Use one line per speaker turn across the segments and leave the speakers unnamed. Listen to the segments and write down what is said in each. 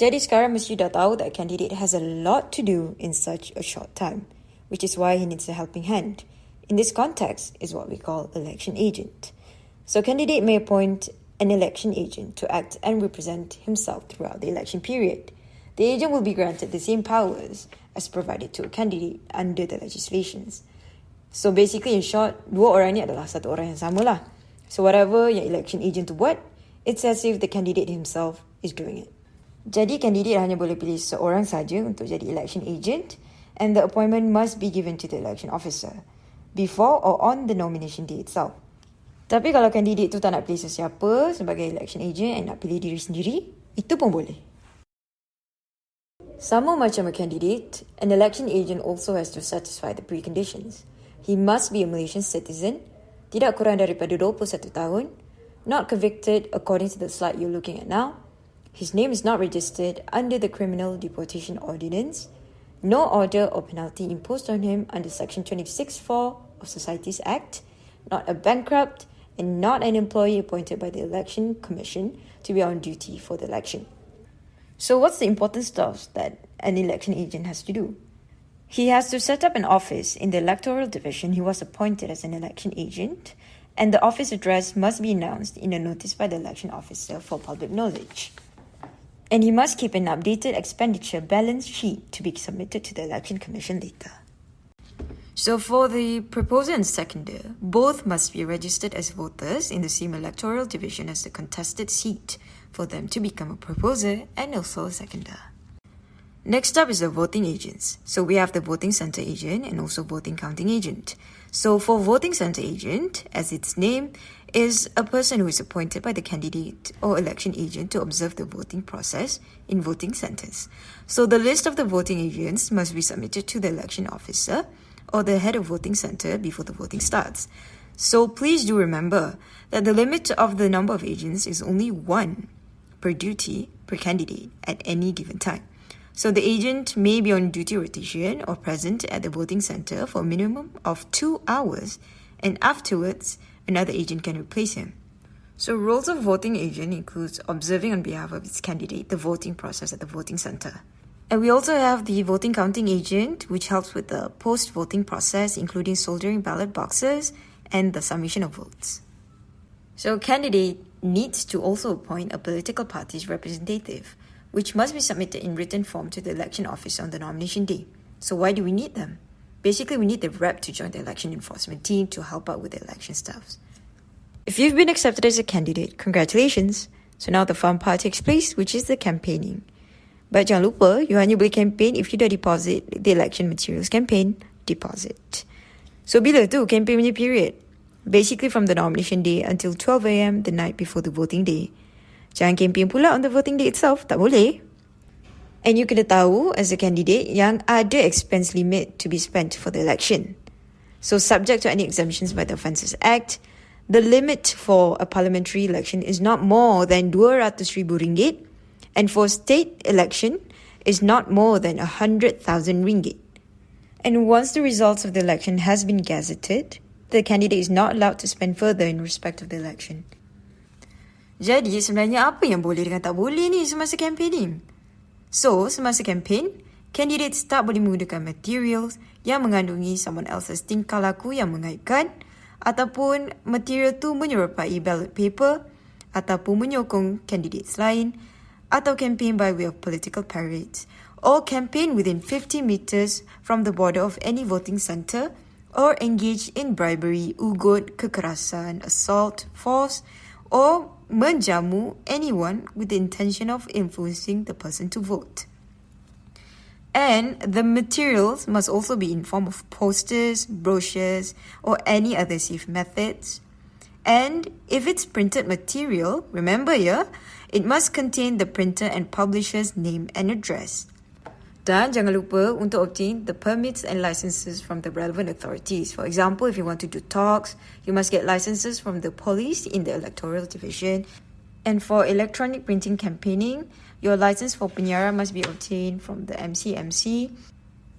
Jadi sekarang mesti dah tahu that a candidate has a lot to do in such a short time, which is why he needs a helping hand. In this context is what we call election agent. So a candidate may appoint an election agent to act and represent himself throughout the election period. The agent will be granted the same powers as provided to a candidate under the legislations. So basically, in short, dua orang ni adalah satu orang yang sama lah. So whatever yang election agent tu buat, it's as if the candidate himself is doing it. Jadi candidate hanya boleh pilih seorang saja untuk jadi election agent, and the appointment must be given to the election officer before or on the nomination day itself. Tapi kalau candidate tu tak nak pilih sesiapa sebagai election agent and nak pilih diri sendiri, itu pun boleh. Sama macam a candidate, an election agent also has to satisfy the preconditions. He must be a Malaysian citizen, tidak kurang daripada 21 tahun, not convicted according to the slide you're looking at now, his name is not registered under the Criminal Deportation Ordinance, no order or penalty imposed on him under Section 26(4) of Societies Act, not a bankrupt, and not an employee appointed by the Election Commission to be on duty for the election. So what's the important stuff that an election agent has to do? He has to set up an office in the electoral division he was appointed as an election agent, and the office address must be announced in a notice by the election officer for public knowledge. And he must keep an updated expenditure balance sheet to be submitted to the Election Commission later. So for the proposer and seconder, both must be registered as voters in the same electoral division as the contested seat for them to become a proposer and also a seconder. Next up is the voting agents. So we have the voting center agent and also voting counting agent. So for voting center agent, as its name, is a person who is appointed by the candidate or election agent to observe the voting process in voting centers. So the list of the voting agents must be submitted to the election officer or the head of voting center before the voting starts. So please do remember that the limit of the number of agents is only one per duty per candidate at any given time. So the agent may be on duty rotation or present at the voting center for a minimum of 2 hours, and afterwards, another agent can replace him. So roles of voting agent includes observing on behalf of its candidate the voting process at the voting center. And we also have the voting counting agent, which helps with the post-voting process, including soldering ballot boxes and the submission of votes. So a candidate needs to also appoint a political party's representative, which must be submitted in written form to the election officer on the nomination day. So why do we need them? Basically, we need the rep to join the election enforcement team to help out with the election staffs. If you've been accepted as a candidate, congratulations. So now the fun part takes place, which is the campaigning. But jangan lupa, you hanya boleh campaign if you dah deposit the election materials campaign deposit. So bila tu campaign punya period? Basically from the nomination day until 12 AM the night before the voting day. Jangan campaign pula on the voting day itself, tak boleh. And you kena tahu as a candidate yang ada expense limit to be spent for the election. So subject to any exemptions by the Offences Act, the limit for a parliamentary election is not more than RM200,000, and for state election is not more than RM100,000. And once the results of the election has been gazetted, the candidate is not allowed to spend further in respect of the election. Jadi sebenarnya apa yang boleh dengan tak boleh ni semasa campaigning? So, semasa campaign, candidates tak boleh menggunakan materials yang mengandungi someone else's tingkah laku yang mengaitkan, ataupun material tu menyerupai ballot paper, ataupun menyokong candidates lain, atau campaign by way of political parades, or campaign within 50 meters from the border of any voting centre, or engage in bribery, ugut, kekerasan, assault, force, or menjamu anyone with the intention of influencing the person to vote. And the materials must also be in form of posters, brochures, or any other safe methods. And if it's printed material, remember it must contain the printer and publisher's name and address. Dan jangan lupa untuk obtain the permits and licenses from the relevant authorities. For example, if you want to do talks, you must get licenses from the police in the electoral division. And for electronic printing campaigning, your license for penyiaran must be obtained from the MCMC.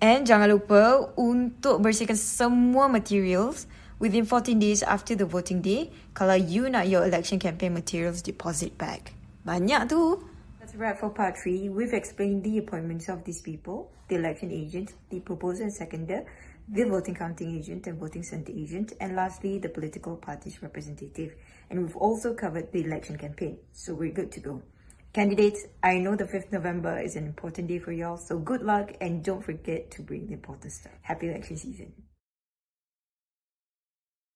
And jangan lupa untuk bersihkan semua materials within 14 days after the voting day kalau you nak your election campaign materials deposit back. Banyak tu. That's a wrap for part 3. We've explained the appointments of these people, the election agent, the proposer and seconder, the voting counting agent and voting center agent, and lastly, the political party's representative. And we've also covered the election campaign, so we're good to go. Candidates, I know the 5th November is an important day for y'all, so good luck and don't forget to bring the important stuff. Happy election season.